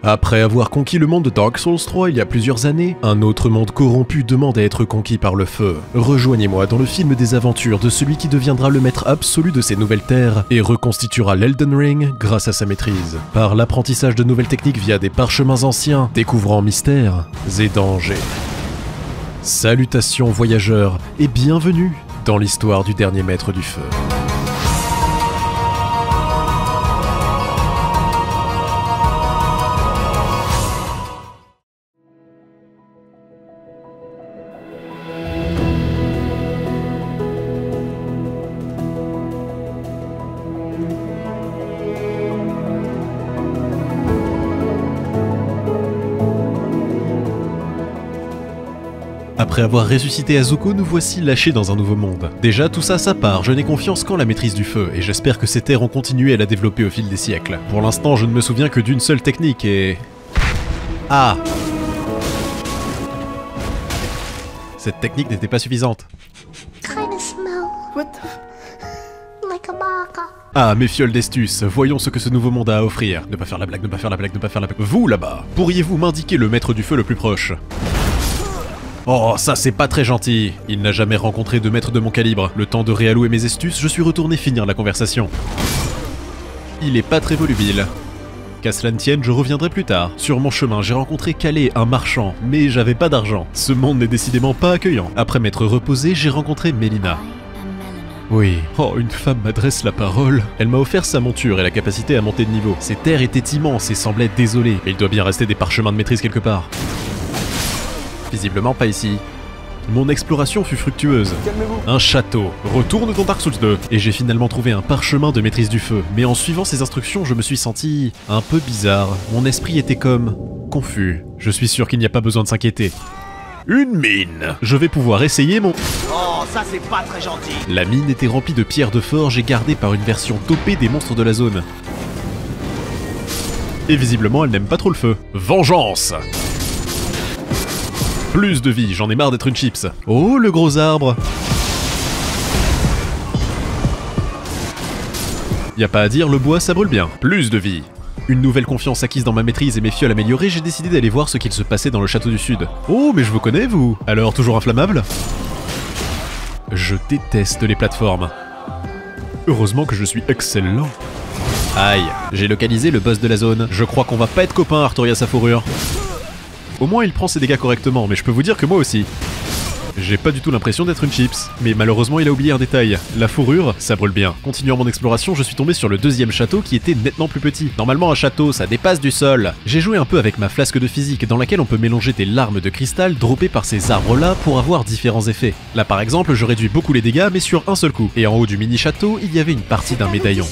Après avoir conquis le monde de Dark Souls 3 il y a plusieurs années, un autre monde corrompu demande à être conquis par le feu. Rejoignez-moi dans le film des aventures de celui qui deviendra le maître absolu de ces nouvelles terres et reconstituera l'Elden Ring grâce à sa maîtrise. Par l'apprentissage de nouvelles techniques via des parchemins anciens, découvrant mystères et dangers. Salutations voyageurs et bienvenue dans l'histoire du dernier maître du feu. Après avoir ressuscité Azuko, nous voici lâchés dans un nouveau monde. Déjà, tout ça, ça part, je n'ai confiance qu'en la maîtrise du feu, et j'espère que ces terres ont continué à la développer au fil des siècles. Pour l'instant, je ne me souviens que d'une seule technique et... Ah! Cette technique n'était pas suffisante. Ah, mes fioles d'estus, voyons ce que ce nouveau monde a à offrir. Ne pas faire la blague, ne pas faire la blague, ne pas faire la blague. Vous, là-bas, pourriez-vous m'indiquer le maître du feu le plus proche ? Oh, ça c'est pas très gentil. Il n'a jamais rencontré de maître de mon calibre. Le temps de réallouer mes estus, je suis retourné finir la conversation. Il est pas très volubile. Qu'à cela ne tienne, je reviendrai plus tard. Sur mon chemin, j'ai rencontré Calais, un marchand, mais j'avais pas d'argent. Ce monde n'est décidément pas accueillant. Après m'être reposé, j'ai rencontré Melina. Oui. Oh, une femme m'adresse la parole. Elle m'a offert sa monture et la capacité à monter de niveau. Ces terres étaient immenses et semblaient désolées. Mais il doit bien rester des parchemins de maîtrise quelque part. Visiblement pas ici. Mon exploration fut fructueuse. Un château. Retourne dans Dark Souls 2. Et j'ai finalement trouvé un parchemin de maîtrise du feu. Mais en suivant ces instructions, je me suis senti un peu bizarre. Mon esprit était comme... confus. Je suis sûr qu'il n'y a pas besoin de s'inquiéter. Une mine. Je vais pouvoir essayer mon... Oh, ça c'est pas très gentil. La mine était remplie de pierres de forge et gardée par une version dopée des monstres de la zone. Et visiblement, elle n'aime pas trop le feu. Vengeance. Plus de vie, j'en ai marre d'être une chips. Oh, le gros arbre. Y a pas à dire, le bois ça brûle bien. Plus de vie. Une nouvelle confiance acquise dans ma maîtrise et mes fioles améliorées, j'ai décidé d'aller voir ce qu'il se passait dans le château du sud. Oh, mais je vous connais, vous. Alors, toujours inflammable? Je déteste les plateformes. Heureusement que je suis excellent. Aïe, j'ai localisé le boss de la zone. Je crois qu'on va pas être copains, Arturia sa fourrure. Au moins il prend ses dégâts correctement, mais je peux vous dire que moi aussi. J'ai pas du tout l'impression d'être une chips, mais malheureusement il a oublié un détail. La fourrure, ça brûle bien. Continuant mon exploration, je suis tombé sur le deuxième château qui était nettement plus petit. Normalement un château, ça dépasse du sol. J'ai joué un peu avec ma flasque de physique, dans laquelle on peut mélanger des larmes de cristal droppées par ces arbres-là pour avoir différents effets. Là par exemple, je réduis beaucoup les dégâts, mais sur un seul coup. Et en haut du mini-château, il y avait une partie d'un médaillon.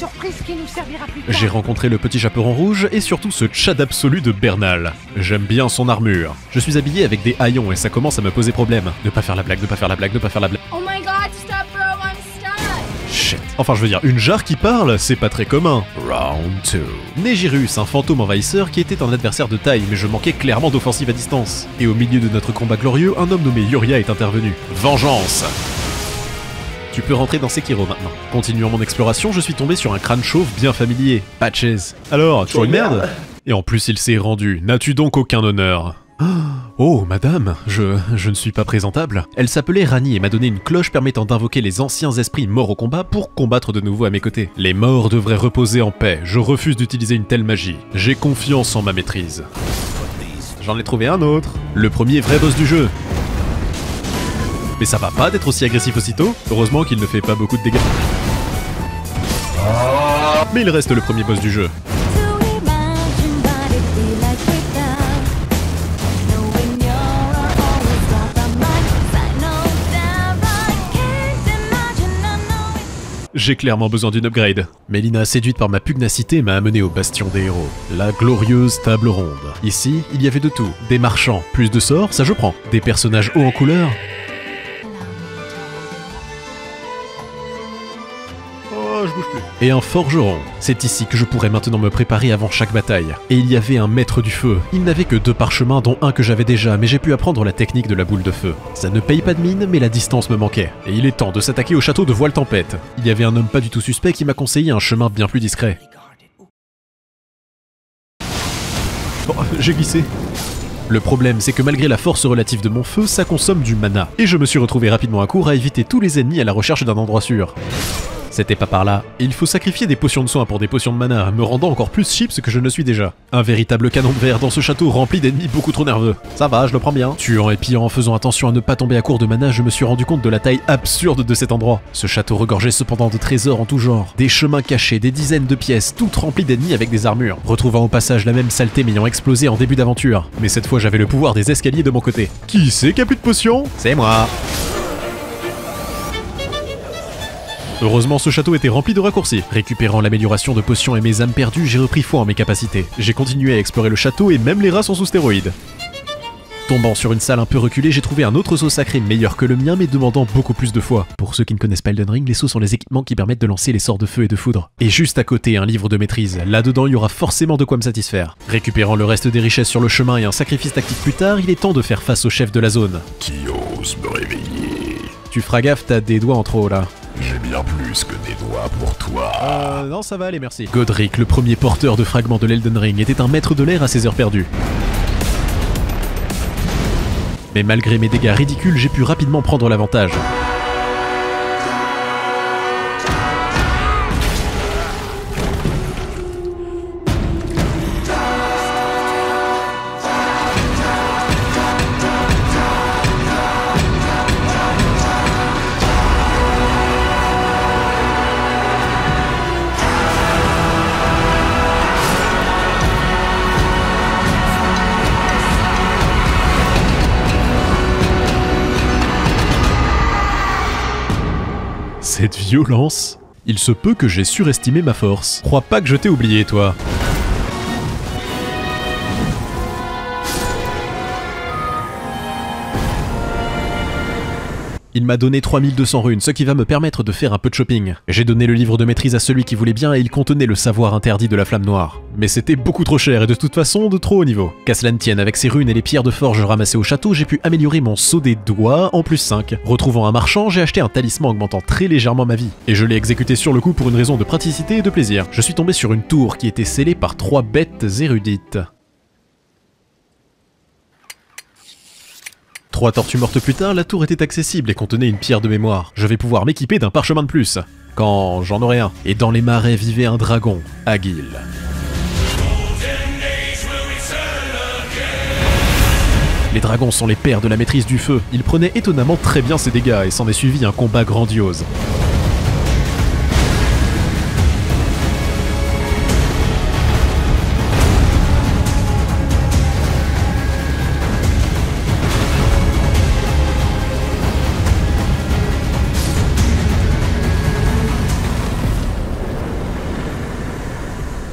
J'ai rencontré le petit chaperon rouge et surtout ce tchad absolu de Bernal. J'aime bien son armure. Je suis habillé avec des haillons et ça commence à me poser problème. Ne pas faire la blague, ne pas faire la blague, ne pas faire la blague. Oh my god, stop bro, I'm stuck. Shit. Enfin je veux dire, une jarre qui parle, c'est pas très commun. Round 2. Négirus, un fantôme envahisseur qui était un adversaire de taille, mais je manquais clairement d'offensive à distance. Et au milieu de notre combat glorieux, un homme nommé Yuria est intervenu. Vengeance. Tu peux rentrer dans Sekiro maintenant. Continuant mon exploration, je suis tombé sur un crâne chauve bien familier. Patches. Alors, toujours une merde? Et en plus il s'est rendu. N'as-tu donc aucun honneur? Oh, madame, je ne suis pas présentable. Elle s'appelait Rani et m'a donné une cloche permettant d'invoquer les anciens esprits morts au combat pour combattre de nouveau à mes côtés. Les morts devraient reposer en paix, je refuse d'utiliser une telle magie. J'ai confiance en ma maîtrise. J'en ai trouvé un autre. Le premier vrai boss du jeu. Mais ça va pas d'être aussi agressif aussitôt. Heureusement qu'il ne fait pas beaucoup de dégâts. Mais il reste le premier boss du jeu. J'ai clairement besoin d'une upgrade. Melina, séduite par ma pugnacité, m'a amené au bastion des héros. La glorieuse table ronde. Ici, il y avait de tout. Des marchands, plus de sorts, ça je prends. Des personnages hauts en couleur. Oh, je bouge plus. Et un forgeron. C'est ici que je pourrais maintenant me préparer avant chaque bataille. Et il y avait un maître du feu. Il n'avait que 2 parchemins dont un que j'avais déjà, mais j'ai pu apprendre la technique de la boule de feu. Ça ne paye pas de mine, mais la distance me manquait. Et il est temps de s'attaquer au château de Voile Tempête. Il y avait un homme pas du tout suspect qui m'a conseillé un chemin bien plus discret. Oh, j'ai glissé. Le problème, c'est que malgré la force relative de mon feu, ça consomme du mana. Et je me suis retrouvé rapidement à court à éviter tous les ennemis à la recherche d'un endroit sûr. C'était pas par là. Il faut sacrifier des potions de soin pour des potions de mana, me rendant encore plus chips que je ne suis déjà. Un véritable canon de verre dans ce château rempli d'ennemis beaucoup trop nerveux. Ça va, je le prends bien. Tuant et pillant en faisant attention à ne pas tomber à court de mana, je me suis rendu compte de la taille absurde de cet endroit. Ce château regorgeait cependant de trésors en tout genre, des chemins cachés, des dizaines de pièces, toutes remplies d'ennemis avec des armures, retrouvant au passage la même saleté m'ayant explosé en début d'aventure. Mais cette fois j'avais le pouvoir des escaliers de mon côté. Qui c'est qui a plus de potions? C'est moi. Heureusement, ce château était rempli de raccourcis. Récupérant l'amélioration de potions et mes âmes perdues, j'ai repris foi en mes capacités. J'ai continué à explorer le château et même les rats sont sous stéroïdes. Tombant sur une salle un peu reculée, j'ai trouvé un autre seau sacré meilleur que le mien mais demandant beaucoup plus de foi. Pour ceux qui ne connaissent pas Elden Ring, les seaux sont les équipements qui permettent de lancer les sorts de feu et de foudre. Et juste à côté, un livre de maîtrise. Là-dedans, il y aura forcément de quoi me satisfaire. Récupérant le reste des richesses sur le chemin et un sacrifice tactique plus tard, il est temps de faire face au chef de la zone. Qui ose me réveiller? Tu feras gaffe, t'as des doigts en trop là. J'ai bien plus que des doigts pour toi. Non, ça va aller, merci. Godric, le premier porteur de fragments de l'Elden Ring, était un maître de l'air à ses heures perdues. Mais malgré mes dégâts ridicules, j'ai pu rapidement prendre l'avantage. Cette violence. Il se peut que j'ai surestimé ma force. Crois pas que je t'ai oublié, toi. Il m'a donné 3200 runes, ce qui va me permettre de faire un peu de shopping. J'ai donné le livre de maîtrise à celui qui voulait bien et il contenait le savoir interdit de la flamme noire. Mais c'était beaucoup trop cher et de toute façon de trop haut niveau. Qu'à cela ne tienne, avec ces runes et les pierres de forge ramassées au château, j'ai pu améliorer mon saut des doigts en plus 5. Retrouvant un marchand, j'ai acheté un talisman augmentant très légèrement ma vie. Et je l'ai exécuté sur le coup pour une raison de praticité et de plaisir. Je suis tombé sur une tour qui était scellée par 3 bêtes érudites. 3 tortues mortes plus tard, la tour était accessible et contenait une pierre de mémoire. Je vais pouvoir m'équiper d'un parchemin de plus. Quand j'en aurai un. Et dans les marais vivait un dragon, Agil. Les dragons sont les pères de la maîtrise du feu. Ils prenaient étonnamment très bien ses dégâts et s'en est suivi un combat grandiose.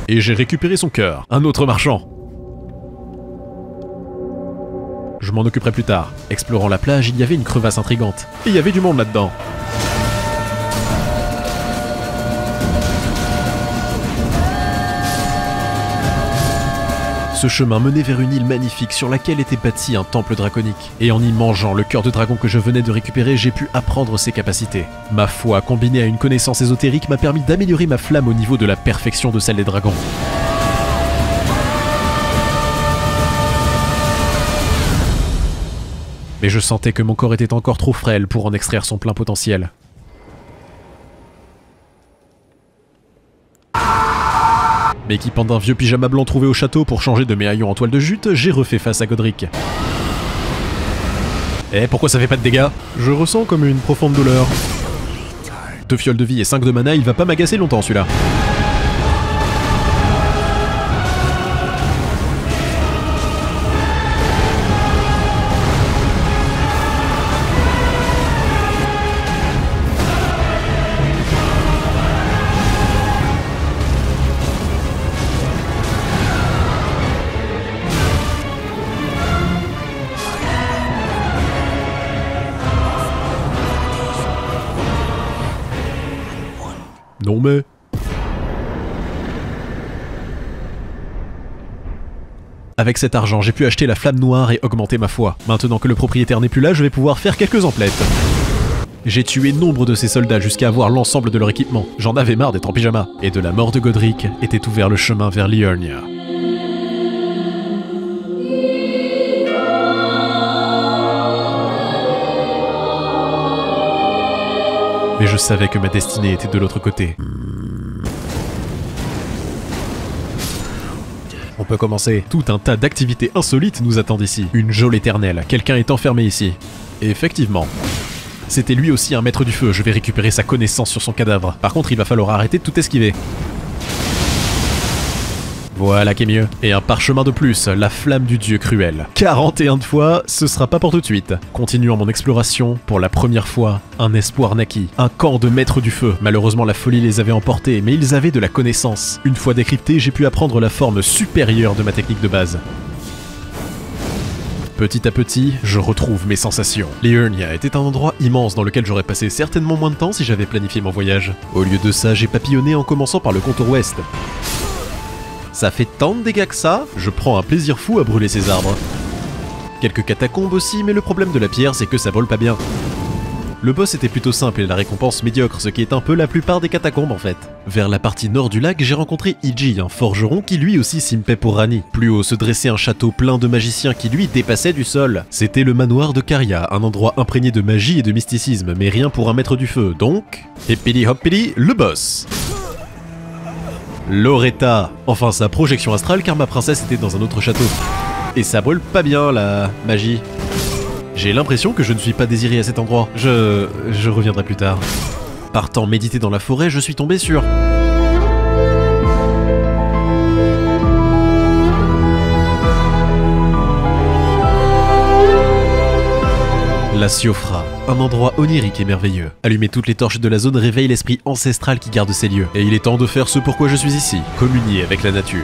Et j'ai récupéré son cœur, un autre marchand. Je m'en occuperai plus tard. Explorant la plage, il y avait une crevasse intrigante. Et il y avait du monde là-dedans. Ce chemin menait vers une île magnifique sur laquelle était bâti un temple draconique. Et en y mangeant le cœur de dragon que je venais de récupérer, j'ai pu apprendre ses capacités. Ma foi, combinée à une connaissance ésotérique, m'a permis d'améliorer ma flamme au niveau de la perfection de celle des dragons. Mais je sentais que mon corps était encore trop frêle pour en extraire son plein potentiel. M'équipant d'un vieux pyjama blanc trouvé au château pour changer de mes haillons en toile de jute, j'ai refait face à Godric. Eh, pourquoi ça fait pas de dégâts? Je ressens comme une profonde douleur. 2 fioles de vie et 5 de mana, il va pas m'agacer longtemps celui-là. Non mais... Avec cet argent, j'ai pu acheter la flamme noire et augmenter ma foi. Maintenant que le propriétaire n'est plus là, je vais pouvoir faire quelques emplettes. J'ai tué nombre de ces soldats jusqu'à avoir l'ensemble de leur équipement. J'en avais marre d'être en pyjama. Et de la mort de Godric était ouvert le chemin vers Liurnia. je savais que ma destinée était de l'autre côté. On peut commencer. Tout un tas d'activités insolites nous attendent ici. Une geôle éternelle. Quelqu'un est enfermé ici. Et effectivement. C'était lui aussi un maître du feu. Je vais récupérer sa connaissance sur son cadavre. Par contre, il va falloir arrêter de tout esquiver. Voilà qui est mieux. Et un parchemin de plus, la flamme du dieu cruel. 41 de fois, ce sera pas pour tout de suite. Continuons mon exploration. Pour la première fois, un espoir naquit. Un camp de maîtres du feu. Malheureusement, la folie les avait emportés, mais ils avaient de la connaissance. Une fois décrypté, j'ai pu apprendre la forme supérieure de ma technique de base. Petit à petit, je retrouve mes sensations. Liurnia était un endroit immense dans lequel j'aurais passé certainement moins de temps si j'avais planifié mon voyage. Au lieu de ça, j'ai papillonné en commençant par le contour ouest. Ça fait tant de dégâts que ça, je prends un plaisir fou à brûler ces arbres. Quelques catacombes aussi, mais le problème de la pierre, c'est que ça vole pas bien. Le boss était plutôt simple et la récompense médiocre, ce qui est un peu la plupart des catacombes en fait. Vers la partie nord du lac, j'ai rencontré Iji, un forgeron qui lui aussi simpait pour Ranni. Plus haut se dressait un château plein de magiciens qui lui dépassait du sol. C'était le manoir de Caria, un endroit imprégné de magie et de mysticisme, mais rien pour un maître du feu, donc... Hippity hoppity, le boss. Loretta, enfin sa projection astrale car ma princesse était dans un autre château. Et ça brûle pas bien la magie. J'ai l'impression que je ne suis pas désiré à cet endroit. Je reviendrai plus tard. Partant méditer dans la forêt, je suis tombé sur... La Siofra, un endroit onirique et merveilleux. Allumer toutes les torches de la zone réveille l'esprit ancestral qui garde ces lieux. Et il est temps de faire ce pourquoi je suis ici, communier avec la nature.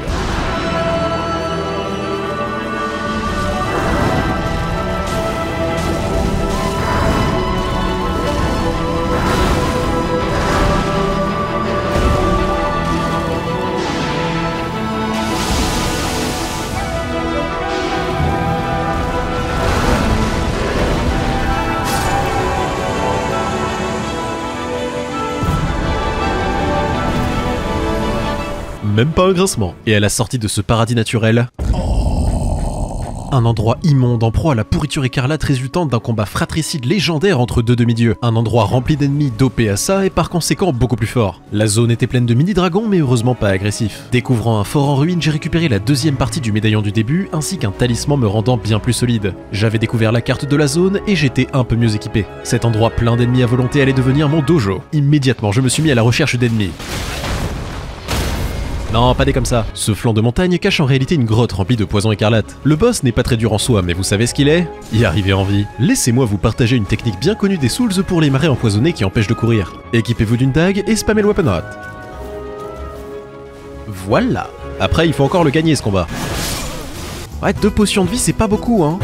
Même pas un grincement. Et à la sortie de ce paradis naturel... Un endroit immonde en proie à la pourriture écarlate résultante d'un combat fratricide légendaire entre deux demi-dieux. Un endroit rempli d'ennemis dopés à ça et par conséquent beaucoup plus forts. La zone était pleine de mini-dragons mais heureusement pas agressifs. Découvrant un fort en ruine, j'ai récupéré la deuxième partie du médaillon du début ainsi qu'un talisman me rendant bien plus solide. J'avais découvert la carte de la zone et j'étais un peu mieux équipé. Cet endroit plein d'ennemis à volonté allait devenir mon dojo. Immédiatement, je me suis mis à la recherche d'ennemis. Non, pas des comme ça. Ce flanc de montagne cache en réalité une grotte remplie de poison écarlate. Le boss n'est pas très dur en soi, mais vous savez ce qu'il est? Y arriver en vie. Laissez-moi vous partager une technique bien connue des Souls pour les marais empoisonnés qui empêchent de courir. Équipez-vous d'une dague et spammez le weapon rot. Voilà. Après, il faut encore le gagner ce combat. Ouais, 2 potions de vie, c'est pas beaucoup, hein.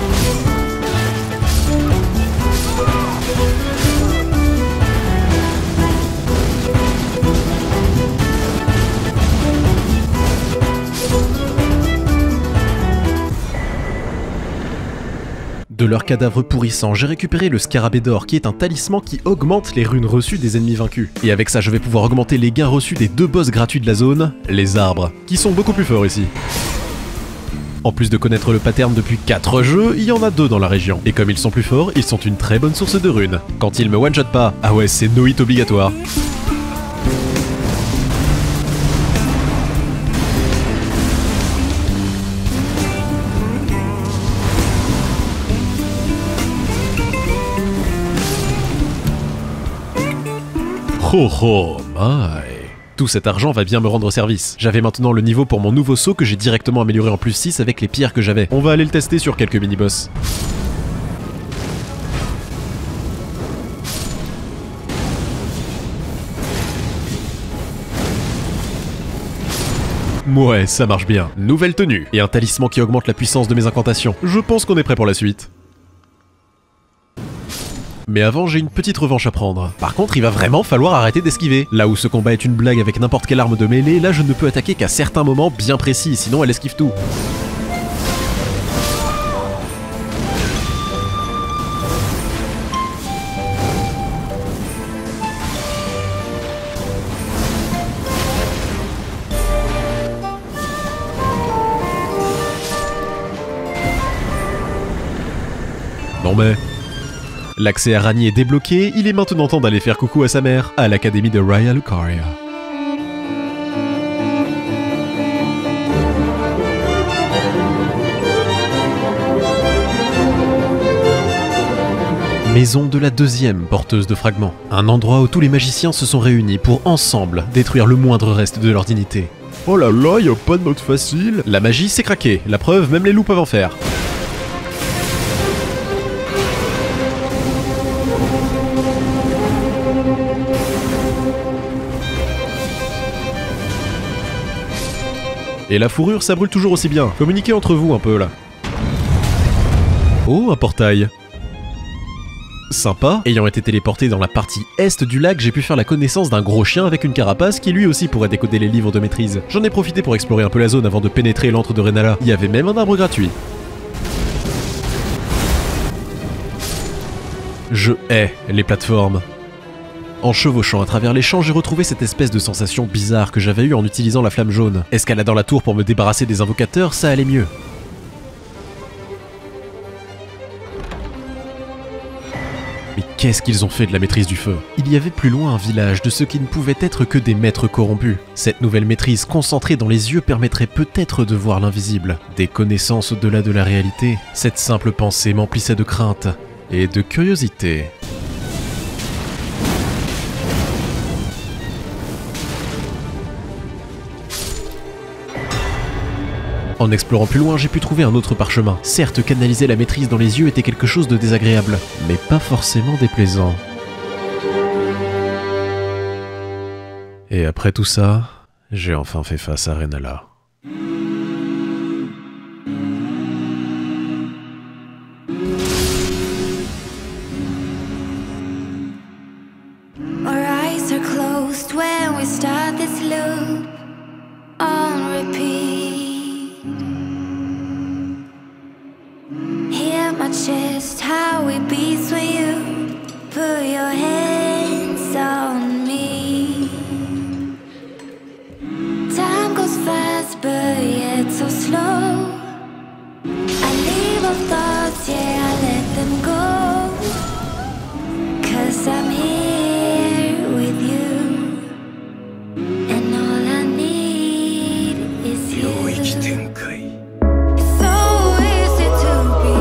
De leurs cadavres pourrissants, j'ai récupéré le scarabée d'or qui est un talisman qui augmente les runes reçues des ennemis vaincus. Et avec ça, je vais pouvoir augmenter les gains reçus des 2 boss gratuits de la zone, les arbres, qui sont beaucoup plus forts ici. En plus de connaître le pattern depuis 4 jeux, il y en a 2 dans la région. Et comme ils sont plus forts, ils sont une très bonne source de runes. Quand ils me one-shot pas, ah ouais, c'est no hit obligatoire. Oh oh my. Tout cet argent va bien me rendre service. J'avais maintenant le niveau pour mon nouveau saut que j'ai directement amélioré en plus 6 avec les pierres que j'avais. On va aller le tester sur quelques mini-boss. Ouais, ça marche bien. Nouvelle tenue et un talisman qui augmente la puissance de mes incantations. Je pense qu'on est prêt pour la suite. Mais avant, j'ai une petite revanche à prendre. Par contre, il va vraiment falloir arrêter d'esquiver. Là où ce combat est une blague avec n'importe quelle arme de mêlée, là je ne peux attaquer qu'à certains moments bien précis, sinon elle esquive tout. Non mais... L'accès à Rani est débloqué, il est maintenant temps d'aller faire coucou à sa mère, à l'académie de Raya Lucaria. Maison de la deuxième porteuse de fragments. Un endroit où tous les magiciens se sont réunis pour ensemble détruire le moindre reste de leur dignité. Oh là là, y a pas de mode facile. La magie s'est craquée, la preuve, même les loups peuvent en faire. Et la fourrure, ça brûle toujours aussi bien. Communiquez entre vous un peu là. Oh, un portail. Sympa. Ayant été téléporté dans la partie est du lac, j'ai pu faire la connaissance d'un gros chien avec une carapace qui lui aussi pourrait décoder les livres de maîtrise. J'en ai profité pour explorer un peu la zone avant de pénétrer l'antre de Renala. Il y avait même un arbre gratuit. Je hais les plateformes. En chevauchant à travers les champs, j'ai retrouvé cette espèce de sensation bizarre que j'avais eue en utilisant la flamme jaune. Escaladant la tour pour me débarrasser des invocateurs, ça allait mieux. Mais qu'est-ce qu'ils ont fait de la maîtrise du feu? Il y avait plus loin un village de ceux qui ne pouvaient être que des maîtres corrompus. Cette nouvelle maîtrise concentrée dans les yeux permettrait peut-être de voir l'invisible. Des connaissances au-delà de la réalité. Cette simple pensée m'emplissait de crainte et de curiosité. En explorant plus loin, j'ai pu trouver un autre parchemin. Certes, canaliser la maîtrise dans les yeux était quelque chose de désagréable, mais pas forcément déplaisant. Et après tout ça, j'ai enfin fait face à Renala. Our eyes are closed when we start this loop on repeat. Hear my chest, how it beats when you put your hands on me. Time goes fast, but yet so slow. I leave off thoughts, yeah, I let them go. 'Cause I'm here with you, and all I need is you. So easy to be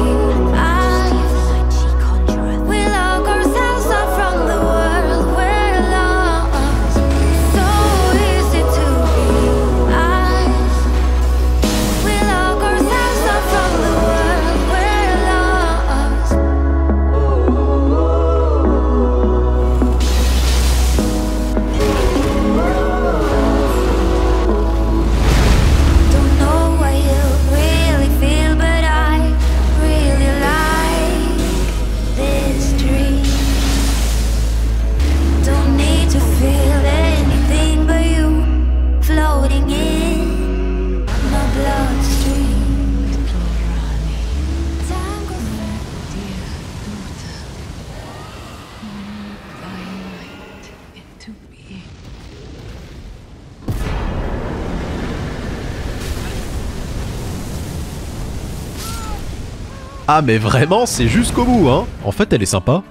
honest. We lock ourselves up from the world we're lost. So easy to be honest. We lock ourselves up from the world we're lost. Don't know what you really feel, but I really like this dream. Don't need to feel anything but you floating in my bloodstream. Time goes Ah mais vraiment, c'est jusqu'au bout, hein. En fait, elle est sympa.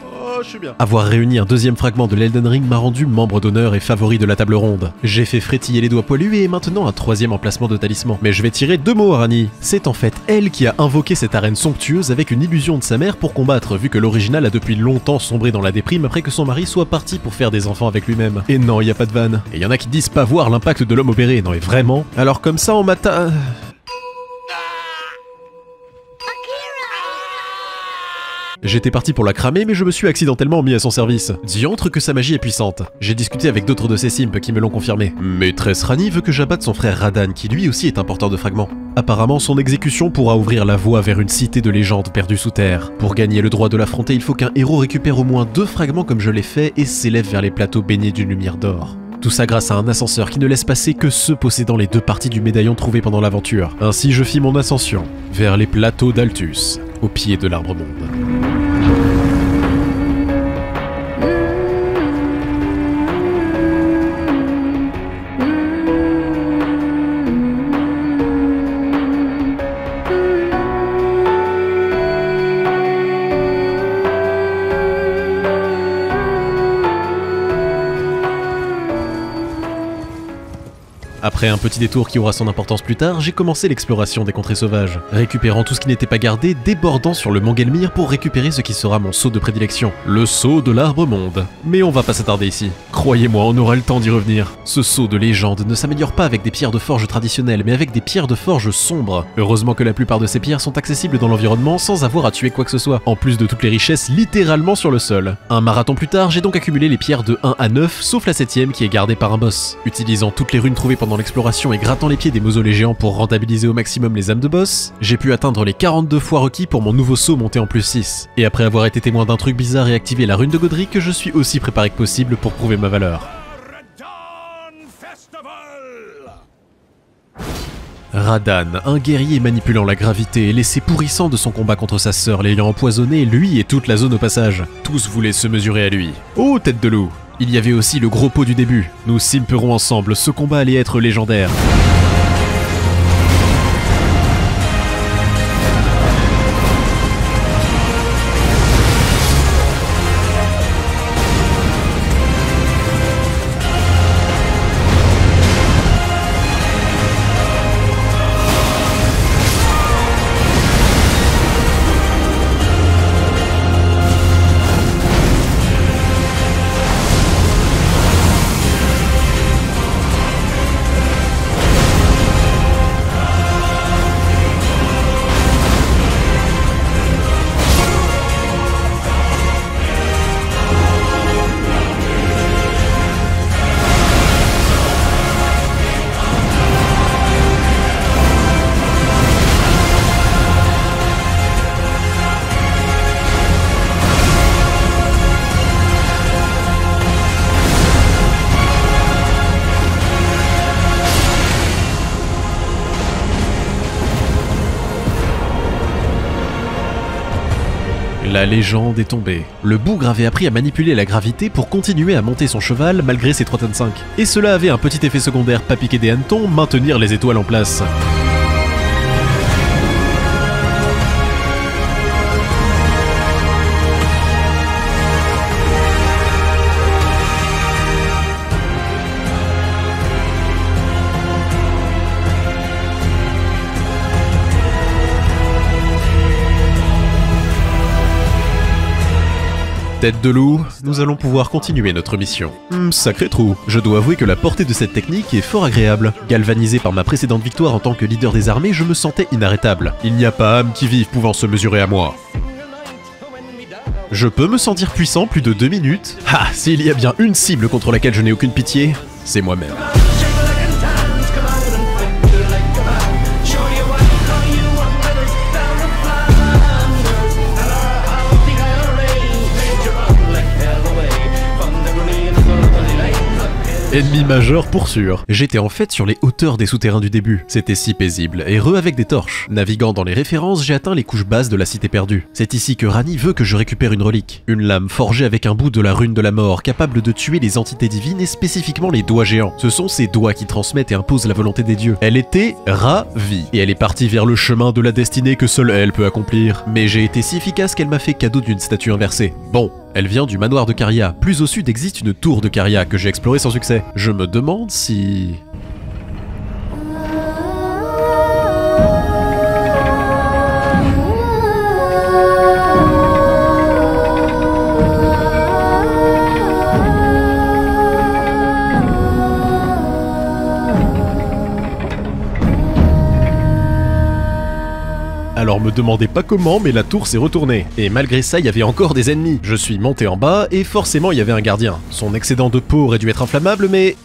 Oh, je suis bien. Avoir réuni un deuxième fragment de l'Elden Ring m'a rendu membre d'honneur et favori de la table ronde. J'ai fait frétiller les doigts poilus et maintenant un troisième emplacement de talisman. Mais je vais tirer deux mots à Rani. C'est en fait elle qui a invoqué cette arène somptueuse avec une illusion de sa mère pour combattre, vu que l'original a depuis longtemps sombré dans la déprime après que son mari soit parti pour faire des enfants avec lui-même. Et non, y a pas de vanne. Et y en a qui disent pas voir l'impact de l'homme opéré. Non mais vraiment. Alors comme ça on m'atta... J'étais parti pour la cramer, mais je me suis accidentellement mis à son service. Diantre que sa magie est puissante. J'ai discuté avec d'autres de ses simpes qui me l'ont confirmé. Maîtresse Rani veut que j'abatte son frère Radan, qui lui aussi est un porteur de fragments. Apparemment, son exécution pourra ouvrir la voie vers une cité de légende perdue sous terre. Pour gagner le droit de l'affronter, il faut qu'un héros récupère au moins 2 fragments comme je l'ai fait et s'élève vers les plateaux baignés d'une lumière d'or. Tout ça grâce à un ascenseur qui ne laisse passer que ceux possédant les 2 parties du médaillon trouvé pendant l'aventure. Ainsi, je fis mon ascension vers les plateaux d'Altus, au pied de l'arbre monde. Après un petit détour qui aura son importance plus tard, j'ai commencé l'exploration des contrées sauvages, récupérant tout ce qui n'était pas gardé, débordant sur le Mangelmir pour récupérer ce qui sera mon sceau de prédilection, le sceau de l'arbre-monde. Mais on va pas s'attarder ici. Croyez-moi, on aura le temps d'y revenir. Ce sceau de légende ne s'améliore pas avec des pierres de forge traditionnelles, mais avec des pierres de forge sombres. Heureusement que la plupart de ces pierres sont accessibles dans l'environnement sans avoir à tuer quoi que ce soit, en plus de toutes les richesses littéralement sur le sol. Un marathon plus tard, j'ai donc accumulé les pierres de 1 à 9, sauf la 7ème qui est gardée par un boss. Utilisant toutes les runes trouvées pendant l'exploration et grattant les pieds des mausolées géants pour rentabiliser au maximum les âmes de boss, j'ai pu atteindre les 42 fois requis pour mon nouveau sceau monté en plus 6. Et après avoir été témoin d'un truc bizarre et activé la rune de Godric, je suis aussi préparé que possible pour prouver ma valeur. Radahn, un guerrier manipulant la gravité et l'essai pourrissant de son combat contre sa sœur l'ayant empoisonné, lui et toute la zone au passage. Tous voulaient se mesurer à lui. Oh, tête de loup! Il y avait aussi le gros pot du début. Nous simperons ensemble, ce combat allait être légendaire. La légende est tombée. Le bougre avait appris à manipuler la gravité pour continuer à monter son cheval malgré ses 3 tonnes 5. Et cela avait un petit effet secondaire pas piquer des hannetons, maintenir les étoiles en place. Tête de loup, nous allons pouvoir continuer notre mission. Sacré trou, je dois avouer que la portée de cette technique est fort agréable. Galvanisé par ma précédente victoire en tant que leader des armées, je me sentais inarrêtable. Il n'y a pas âme qui vive pouvant se mesurer à moi. Je peux me sentir puissant plus de 2 minutes. Ah, s'il y a bien une cible contre laquelle je n'ai aucune pitié, c'est moi-même. Ennemi majeur pour sûr. J'étais en fait sur les hauteurs des souterrains du début. C'était si paisible, et avec des torches. Naviguant dans les références, j'ai atteint les couches basses de la cité perdue. C'est ici que Ranni veut que je récupère une relique. Une lame forgée avec un bout de la rune de la mort, capable de tuer les entités divines et spécifiquement les doigts géants. Ce sont ces doigts qui transmettent et imposent la volonté des dieux. Elle était ravie, et elle est partie vers le chemin de la destinée que seule elle peut accomplir. Mais j'ai été si efficace qu'elle m'a fait cadeau d'une statue inversée. Bon. Elle vient du manoir de Caria. Plus au sud existe une tour de Caria que j'ai explorée sans succès. Je me demande si... Alors me demandez pas comment, mais la tour s'est retournée. Et malgré ça, il y avait encore des ennemis. Je suis monté en bas, et forcément il y avait un gardien. Son excédent de peau aurait dû être inflammable, mais...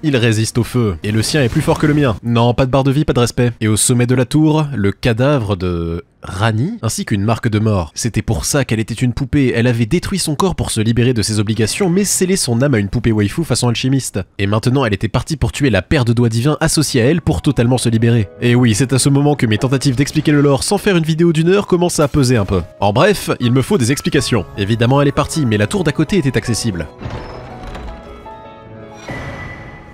il résiste au feu. Et le sien est plus fort que le mien. Non, pas de barre de vie, pas de respect. Et au sommet de la tour, le cadavre de... Ranni, ainsi qu'une marque de mort. C'était pour ça qu'elle était une poupée. Elle avait détruit son corps pour se libérer de ses obligations, mais scellé son âme à une poupée waifu façon alchimiste. Et maintenant, elle était partie pour tuer la paire de doigts divins associée à elle pour totalement se libérer. Et oui, c'est à ce moment que mes tentatives d'expliquer le lore sans faire une vidéo d'1 heure commencent à peser un peu. En bref, il me faut des explications. Évidemment, elle est partie, mais la tour d'à côté était accessible.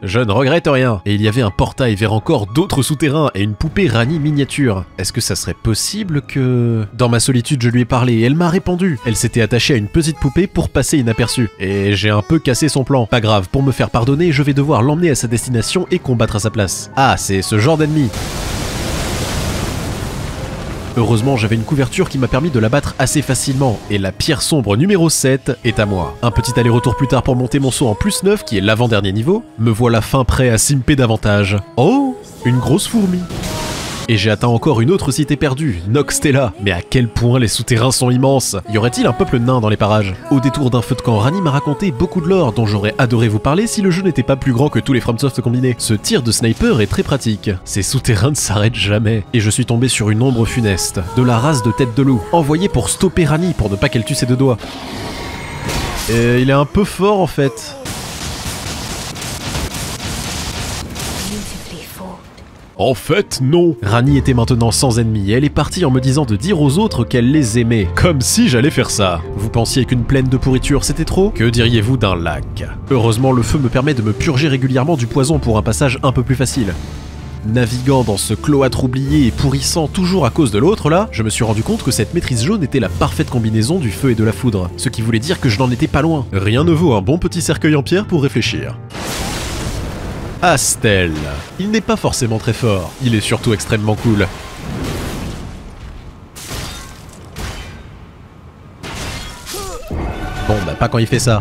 Je ne regrette rien. Et il y avait un portail vers encore d'autres souterrains et une poupée Rani miniature. Est-ce que ça serait possible que... Dans ma solitude, je lui ai parlé et elle m'a répondu. Elle s'était attachée à une petite poupée pour passer inaperçue. Et j'ai un peu cassé son plan. Pas grave, pour me faire pardonner, je vais devoir l'emmener à sa destination et combattre à sa place. Ah, c'est ce genre d'ennemi. Heureusement, j'avais une couverture qui m'a permis de la battre assez facilement, et la pierre sombre numéro 7 est à moi. Un petit aller-retour plus tard pour monter mon saut en plus 9, qui est l'avant-dernier niveau, me voilà fin prêt à simper davantage. Oh, une grosse fourmi. Et j'ai atteint encore une autre cité perdue, Noxtella. Mais à quel point les souterrains sont immenses! Y aurait-il un peuple nain dans les parages? Au détour d'un feu de camp, Rani m'a raconté beaucoup de lore dont j'aurais adoré vous parler si le jeu n'était pas plus grand que tous les FromSoft combinés. Ce tir de sniper est très pratique. Ces souterrains ne s'arrêtent jamais. Et je suis tombé sur une ombre funeste, de la race de tête de loup, envoyée pour stopper Rani pour ne pas qu'elle tue ses deux doigts. Et il est un peu fort en fait. En fait, non. Rani était maintenant sans ennemis et elle est partie en me disant de dire aux autres qu'elle les aimait. Comme si j'allais faire ça. Vous pensiez qu'une plaine de pourriture c'était trop? Que diriez-vous d'un lac? Heureusement, le feu me permet de me purger régulièrement du poison pour un passage un peu plus facile. Naviguant dans ce cloître oublié et pourrissant toujours à cause de l'autre là, je me suis rendu compte que cette maîtrise jaune était la parfaite combinaison du feu et de la foudre. Ce qui voulait dire que je n'en étais pas loin. Rien ne vaut un bon petit cercueil en pierre pour réfléchir. Astel. Il n'est pas forcément très fort, il est surtout extrêmement cool. Bon bah pas quand il fait ça.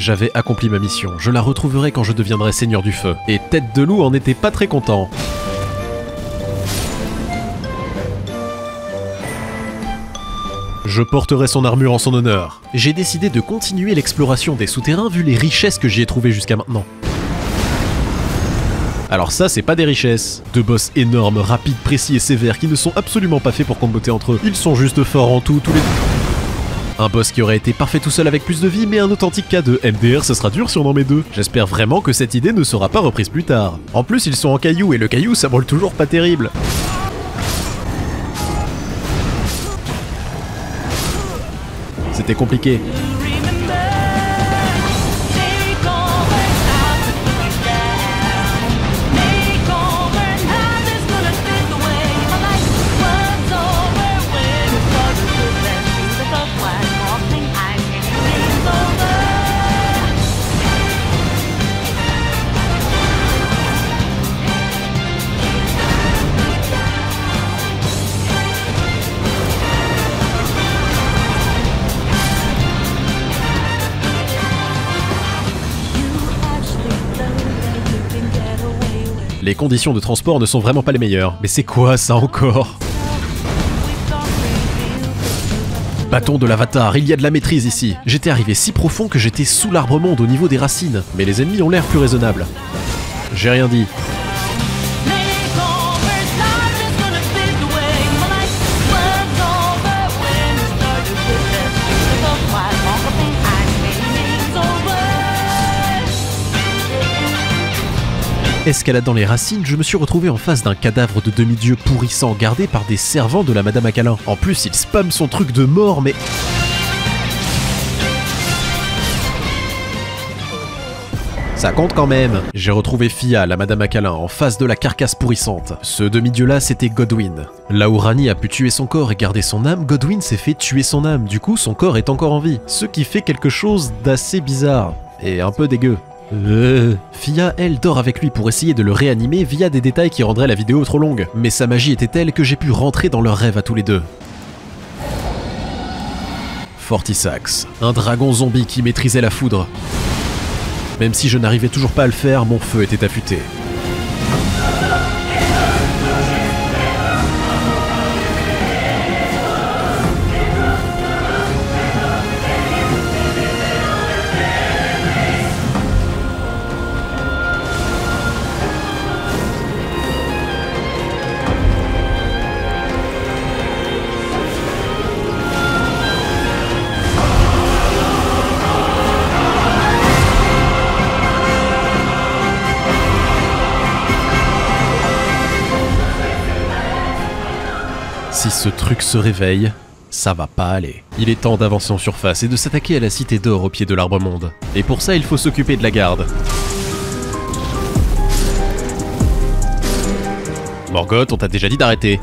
J'avais accompli ma mission, je la retrouverai quand je deviendrai seigneur du feu. Et Tête de Loup en était pas très content. Je porterai son armure en son honneur. J'ai décidé de continuer l'exploration des souterrains vu les richesses que j'y ai trouvées jusqu'à maintenant. Alors ça, c'est pas des richesses. Deux boss énormes, rapides, précis et sévères qui ne sont absolument pas faits pour comboter entre eux. Ils sont juste forts en tout, tous les... Un boss qui aurait été parfait tout seul avec plus de vie, mais un authentique cas de MDR, ce sera dur si on en met deux. J'espère vraiment que cette idée ne sera pas reprise plus tard. En plus, ils sont en caillou, et le caillou, ça brûle toujours pas terrible. C'était compliqué. Les conditions de transport ne sont vraiment pas les meilleures. Mais c'est quoi ça encore? Bâton de l'avatar, il y a de la maîtrise ici. J'étais arrivé si profond que j'étais sous l'arbre-monde au niveau des racines. Mais les ennemis ont l'air plus raisonnables. J'ai rien dit. Escalade dans les racines, je me suis retrouvé en face d'un cadavre de demi-dieu pourrissant gardé par des servants de la Madame Acalin. En plus, il spamme son truc de mort, mais... Ça compte quand même. J'ai retrouvé Fia, la Madame Acalin, en face de la carcasse pourrissante. Ce demi-dieu-là, c'était Godwyn. Là où Rani a pu tuer son corps et garder son âme, Godwyn s'est fait tuer son âme. Du coup, son corps est encore en vie. Ce qui fait quelque chose d'assez bizarre. Et un peu dégueu. Fia, elle, dort avec lui pour essayer de le réanimer via des détails qui rendraient la vidéo trop longue. Mais sa magie était telle que j'ai pu rentrer dans leur rêve à tous les deux. Fortisax, un dragon zombie qui maîtrisait la foudre. Même si je n'arrivais toujours pas à le faire, mon feu était affûté. Si ce truc se réveille, ça va pas aller. Il est temps d'avancer en surface et de s'attaquer à la cité d'or au pied de l'arbre-monde. Et pour ça, il faut s'occuper de la garde. Morgoth, on t'a déjà dit d'arrêter.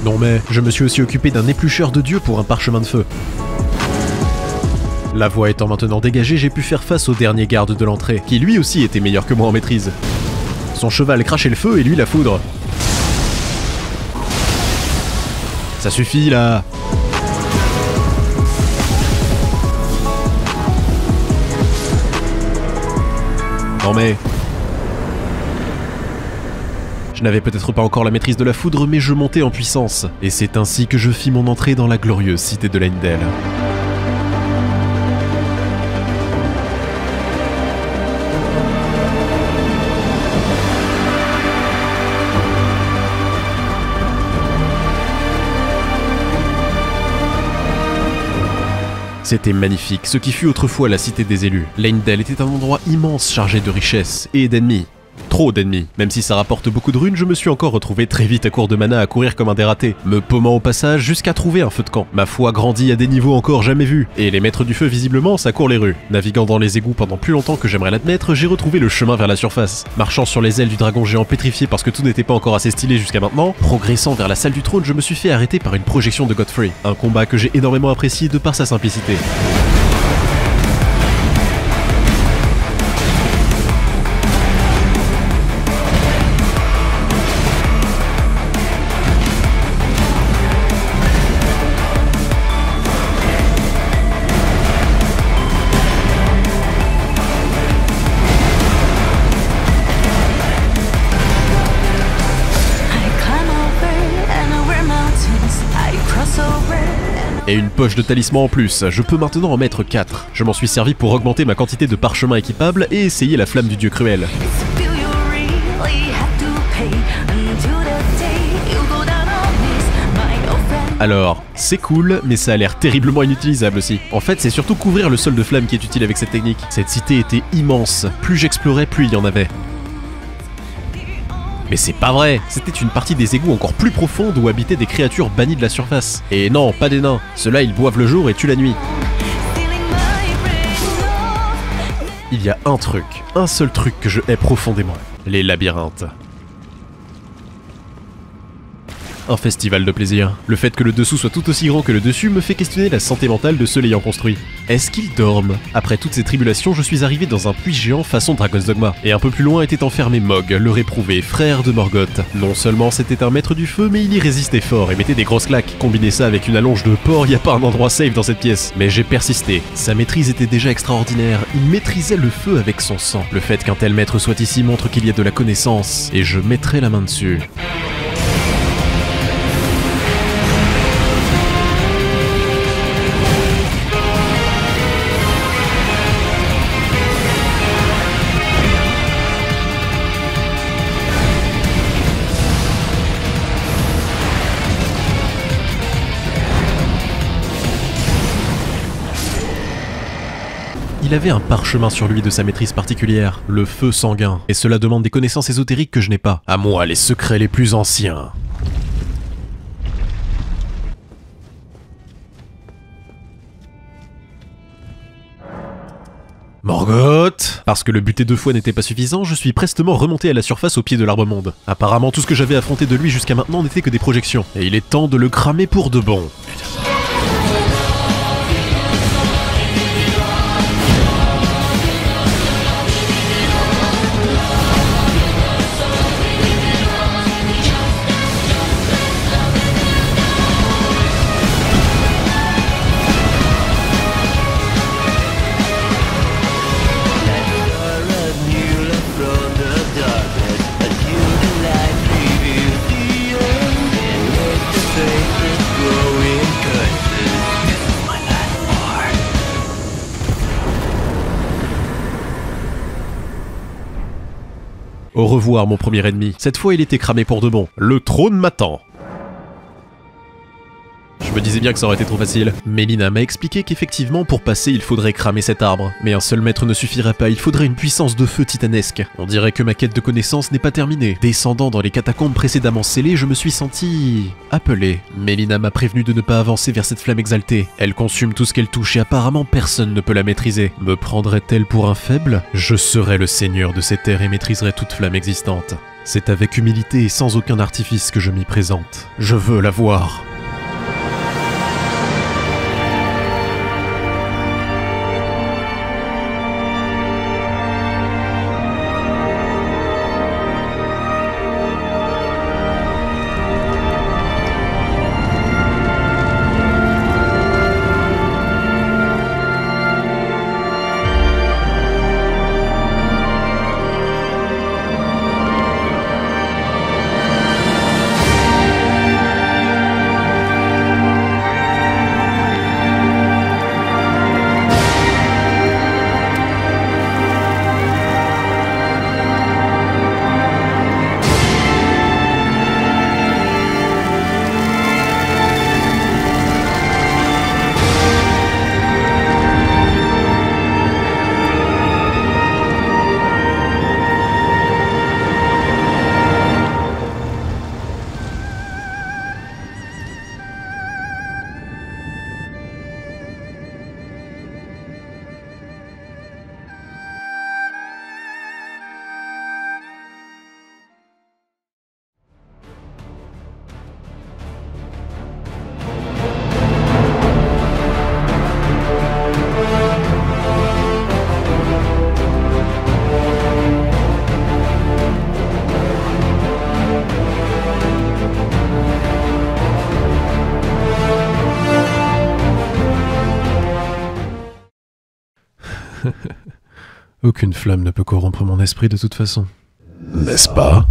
Non mais, je me suis aussi occupé d'un éplucheur de dieu pour un parchemin de feu. La voie étant maintenant dégagée, j'ai pu faire face au dernier garde de l'entrée, qui lui aussi était meilleur que moi en maîtrise. Son cheval crachait le feu et lui la foudre. Ça suffit là. Non mais... Je n'avais peut-être pas encore la maîtrise de la foudre, mais je montais en puissance. Et c'est ainsi que je fis mon entrée dans la glorieuse cité de Leyndell. C'était magnifique, ce qui fut autrefois la cité des élus. Leyndell était un endroit immense chargé de richesses et d'ennemis. Trop d'ennemis. Même si ça rapporte beaucoup de runes, je me suis encore retrouvé très vite à court de mana à courir comme un dératé, me paumant au passage jusqu'à trouver un feu de camp. Ma foi grandit à des niveaux encore jamais vus, et les maîtres du feu visiblement ça court les rues. Naviguant dans les égouts pendant plus longtemps que j'aimerais l'admettre, j'ai retrouvé le chemin vers la surface. Marchant sur les ailes du dragon géant pétrifié parce que tout n'était pas encore assez stylé jusqu'à maintenant, progressant vers la salle du trône, je me suis fait arrêter par une projection de Godfrey. Un combat que j'ai énormément apprécié de par sa simplicité. Et une poche de talisman en plus, je peux maintenant en mettre 4. Je m'en suis servi pour augmenter ma quantité de parchemins équipables et essayer la flamme du dieu cruel. Alors, c'est cool, mais ça a l'air terriblement inutilisable aussi. En fait, c'est surtout couvrir le sol de flamme qui est utile avec cette technique. Cette cité était immense, plus j'explorais, plus il y en avait. Mais c'est pas vrai, c'était une partie des égouts encore plus profondes où habitaient des créatures bannies de la surface. Et non, pas des nains, ceux-là ils boivent le jour et tuent la nuit. Il y a un seul truc que je hais profondément, les labyrinthes. un festival de plaisir. Le fait que le dessous soit tout aussi grand que le dessus me fait questionner la santé mentale de ceux l'ayant construit. Est-ce qu'ils dorment? Après toutes ces tribulations, je suis arrivé dans un puits géant façon Dragon's Dogma. Et un peu plus loin était enfermé Mog, le réprouvé, frère de Morgoth. Non seulement c'était un maître du feu, mais il y résistait fort et mettait des grosses claques. Combinez ça avec une allonge de porc, y a pas un endroit safe dans cette pièce. Mais j'ai persisté. Sa maîtrise était déjà extraordinaire. Il maîtrisait le feu avec son sang. Le fait qu'un tel maître soit ici montre qu'il y a de la connaissance, et je mettrai la main dessus. Il avait un parchemin sur lui de sa maîtrise particulière, le feu sanguin, et cela demande des connaissances ésotériques que je n'ai pas. À moi, les secrets les plus anciens. Morgoth! Parce que le buter 2 fois n'était pas suffisant, je suis prestement remonté à la surface au pied de l'arbre monde. Apparemment, tout ce que j'avais affronté de lui jusqu'à maintenant n'était que des projections, et il est temps de le cramer pour de bon. Au revoir mon premier ennemi. Cette fois il était cramé pour de bon. Le trône m'attend. Je me disais bien que ça aurait été trop facile. Mélina m'a expliqué qu'effectivement pour passer il faudrait cramer cet arbre. Mais un seul maître ne suffirait pas, il faudrait une puissance de feu titanesque. On dirait que ma quête de connaissances n'est pas terminée. Descendant dans les catacombes précédemment scellées, je me suis senti... appelé. Mélina m'a prévenu de ne pas avancer vers cette flamme exaltée. Elle consume tout ce qu'elle touche et apparemment personne ne peut la maîtriser. Me prendrait-elle pour un faible? Je serais le seigneur de cette terre et maîtriserais toute flamme existante. C'est avec humilité et sans aucun artifice que je m'y présente. Je veux la voir. Aucune flamme ne peut corrompre mon esprit de toute façon. N'est-ce pas?